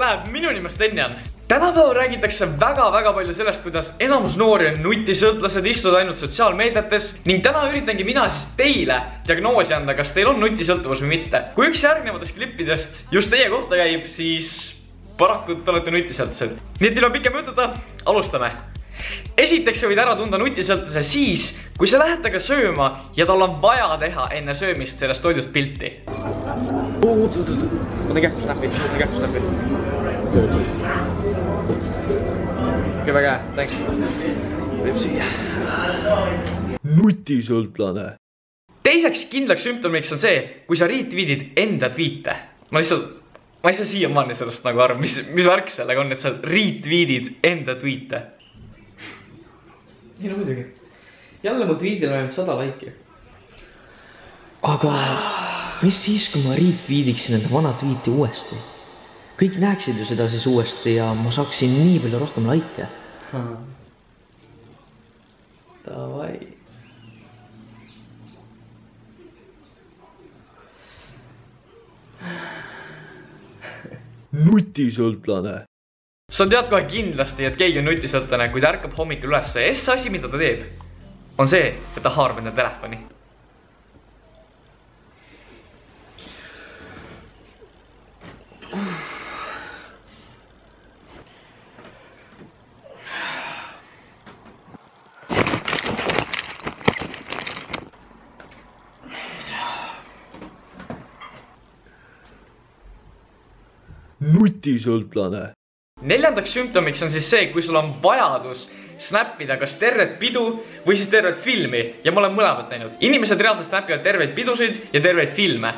läheb? Minu nimi on Stenjan. Tänapäeval räägitakse väga palju sellest, kuidas enamus noori on nutisõltlased, istuvad ainult sotsiaalmeediates ning täna üritangi mina siis teile diagnoosi anda, kas teil on nutisõltuvus või mitte. Kui üks järgnevatest klippidest just teie kohta käib, siis paraku te olete nutisõltlased. Nii et ilma pikem jututa, alustame. Esiteks sa võid ära tunda nutisõltlase siis, kui sa lähed temaga sööma ja tal on vaja teha enne söömist sellest toidust pilti. Ma teen kähkusnäppi. Okei, väga hea, thanks. Võib süüa. Nutisõltlane. Teiseks kindlaks sümptomiks on see, kui sa retweetid enda tweete. Ma ei saa siiamaani sellest nagu aru, mis värk sellega on, et sa retweetid enda tweete. Ei no muidugi. Jälle mu tweetil on ainult 100 laiki. Aga mis siis, kui ma retweetiksin enda vana tweeti uuesti? Kõik näeksid ju seda siis uuesti ja ma saaksin nii palju rohkem laike. Davai. Nutisõltlane. Sa tead kohe kindlasti, et keegi on nutisõltlane, kui ta ärkab hommikul üles ja asi, mida ta teeb, on see, et ta haarab enda telefoni. Nutisõltlane. Neljandaks sümptomiks on siis see, kui sul on vajadus snappida kas tervet pidu või siis tervet filmi ja ma olen mõlemat näinud. Inimesed reaalselt snappivad terveid pidusid ja terveid filme.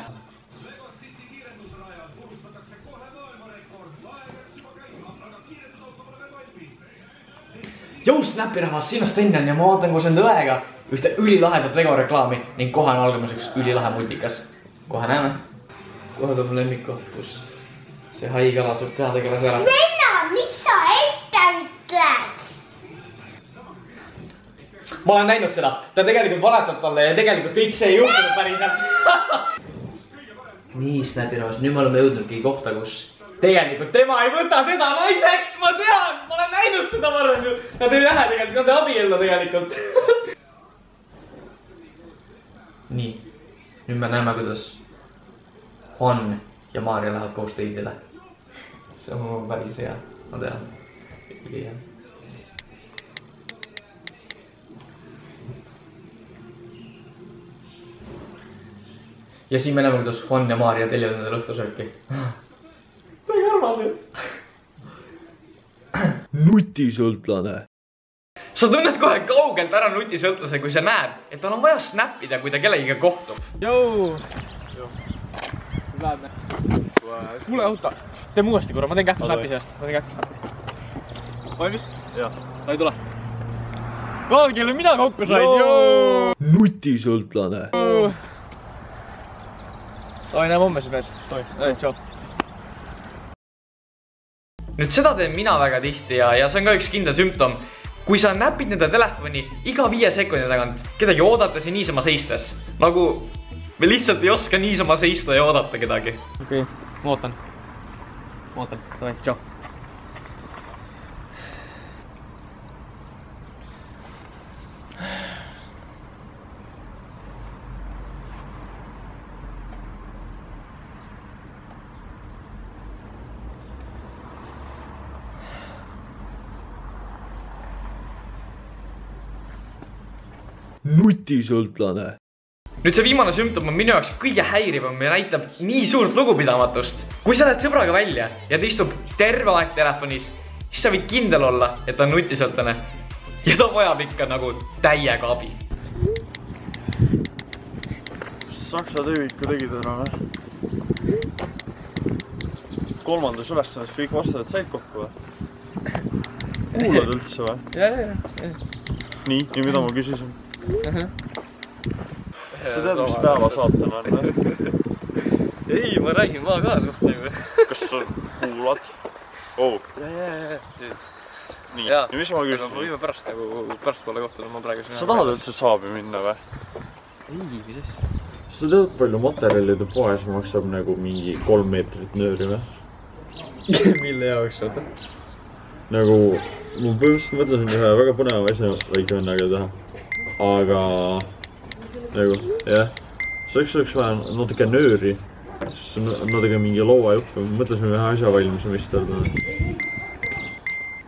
Jou snappi rahvas, siin on Stenjan ja ma vaatan koos enda õega ühte ülilahedat Lego reklaami ning kohe on algamas üks ülilahe multikas. Kohe näeme. Kohe tuleb lemmikkoht, kus see haigala saab peategelas ära. Miks sa ette ütled? Ma olen näinud seda. Ta tegelikult valetab talle ja tegelikult kõik see ei juhtunud päriselt. Nii, Snapirahvas, nüüd me oleme jõudnudki kohta, kus Tegelikult tema ei võta teda naiseks, ma tean! Ma olen näinud seda varem ju. Nad ei lähe tegelikult, nad ei abiellu tegelikult. Nii, nüüd me näeme, kuidas Juan ja Maarja lähevad koos teidile. See on päris hea, ma tean. Hea. Ja siin me näeme, kuidas Juan ja Maarja tellivad nendele õhtusööki. Väga armas ju. Nutisõltlane. Sa tunned kohe kaugelt ära nutisõltlase, kui sa näed, et tal on vaja snappida, kui ta kellegiga kohtub. Jou! Läheme. Kuule, auto. Teeme uuesti korra, ma teen kähkusnappi sellest. Ma teen kähkusnappi. Valmis? Jah. Lai tule. Vaadake, kelle mina kokku sain. Nutisõltlane. Oi, näeme homme see mees. Toi, tšau. Nüüd seda teen mina väga tihti ja see on ka üks kindel sümptom. Kui sa näpid nende telefoni iga 5 sekundi tagant kedagi oodates ja niisama seistes. Nagu me lihtsalt ei oska niisama seista ja oodata kedagi. Okei, ma ootan. Toi, tšau. Nutisõltlane. Nüüd see viimane sümptom on minu jaoks kõige häirivam ja näitab nii suurt lugupidamatust. Kui sa lähed sõbraga välja ja ta istub terve aeg telefonis, siis sa võid kindel olla, et ta on nutisõltlane. Ja ta vajab ikka nagu täiega abi. Saksa tööviku tegid ära või? 3. ülesannes kõik vastajad said kokku või? Kuulad üldse või? Ja. Nii, mida ma küsisin? Sa tead, mis päeva saatan on? Ei, ma räägin maa ka suht nagu. Kas sa kuulad? Ja. Nii, ja mis ma küsisin? Ma võime pärast pole kohtuda, ma praegu siin. Sa tahad üldse saabi minna või? Ei, mis asja? Sa tead, palju materjalide poes maksab nagu mingi 3 meetrit nööri või? Mille jaoks, oota? Nagu, ma põhimõtteliselt mõtlesin ühe väga põneva asja väike vennaga teha. Aga, nagu, jah. See oleks vaja natuke nööri. Natuke mingi loova juppu. Mõtlesime ühe asja valmis ja mis tal on.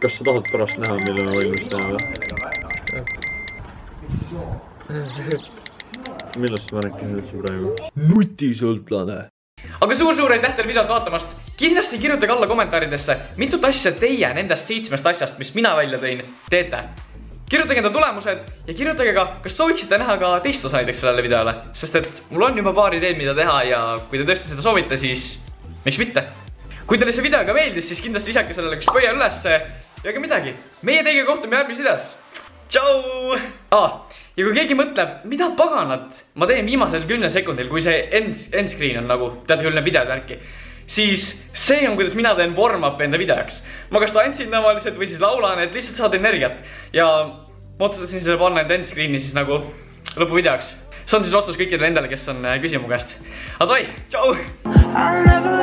Kas sa tahad pärast näha, mille me valmis teha? Millest ma rääkisin üldse praegu? Nutisõltlane. Aga suur aitäh teile videot vaatamast. Kindlasti kirjutage alla kommentaaridesse, mitut asja teie nendest 7 asjast, mis mina välja tõin, teete. Kirjutage enda tulemused ja kirjutage ka, kas sooviksite näha ka teist osa näiteks sellele videole. Sest et mul on juba paar ideed, mida teha ja kui te tõesti seda soovite, siis miks mitte. Kui teile see video ka meeldis, siis kindlasti visake sellele üks pöia ülesse ja ka midagi. Meie teiega kohtume järgmises videos. Tšau! Ja kui keegi mõtleb, mida paganat ma teen viimasel 10 sekundil, kui see end screen on nagu, teate küll need videod värki, siis see on, kuidas mina teen warm-up enda videoks. Ma kas tantsin tavaliselt või siis laulan, et lihtsalt saada energiat. Ja ma otsustasin selle panna enda end screen'i siis nagu lõpuvideoks. See on siis vastus kõikidele endale, kes on küsimu käest. Aga toi, tšau!